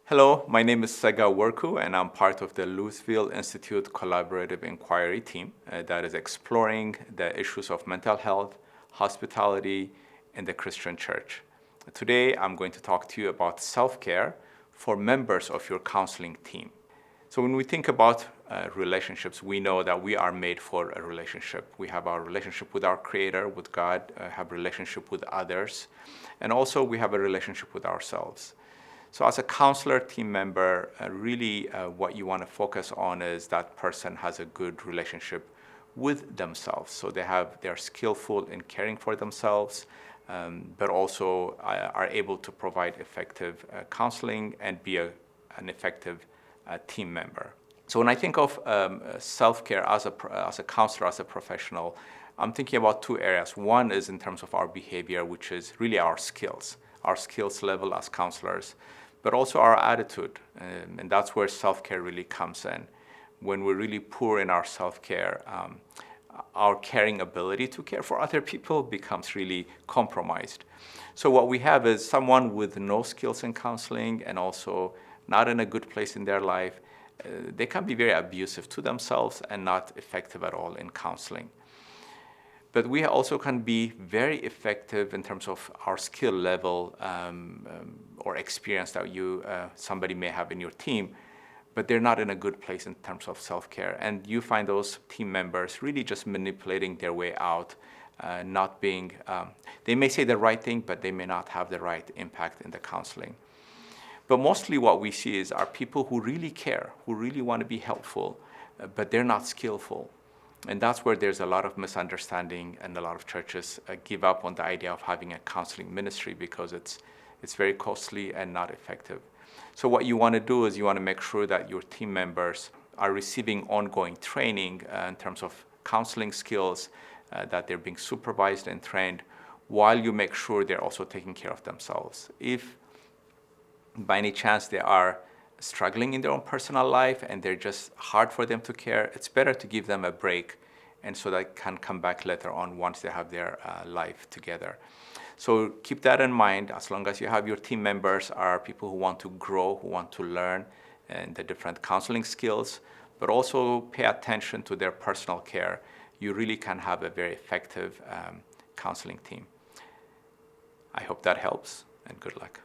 Hello, my name is Sega Worku, and I'm part of the Louisville Institute Collaborative Inquiry team that is exploring the issues of mental health, hospitality, and the Christian church. Today, I'm going to talk to you about self-care for members of your counseling team. So when we think about relationships, we know that we are made for a relationship. We have our relationship with our Creator, with God, have a relationship with others, and also we have a relationship with ourselves. So as a counselor team member, what you want to focus on is that person has a good relationship with themselves. So they're skillful in caring for themselves, but also are able to provide effective counseling and be an effective team member. So when I think of self-care as a counselor, as a professional, I'm thinking about two areas. One is in terms of our behavior, which is really our skills level as counselors, but also our attitude. And that's where self-care really comes in. When we're really poor in our self-care, our caring ability to care for other people becomes really compromised. So what we have is someone with no skills in counseling and also not in a good place in their life. They can be very abusive to themselves and not effective at all in counseling. But we also can be very effective in terms of our skill level or experience that somebody may have in your team, but they're not in a good place in terms of self-care. And you find those team members really just manipulating their way out, they may say the right thing, but they may not have the right impact in the counseling. But mostly what we see are people who really care, who really want to be helpful, but they're not skillful. And that's where there's a lot of misunderstanding, and a lot of churches give up on the idea of having a counseling ministry because it's very costly and not effective. So what you want to do is you want to make sure that your team members are receiving ongoing training in terms of counseling skills, that they're being supervised and trained, while you make sure they're also taking care of themselves. If by any chance they are struggling in their own personal life and they're just hard for them to care, it's better to give them a break, and so they can come back later on once they have their life together. So keep that in mind. As long as you have your team members are people who want to grow, who want to learn and the different counseling skills, but also pay attention to their personal care, you really can have a very effective counseling team. I hope that helps, and good luck.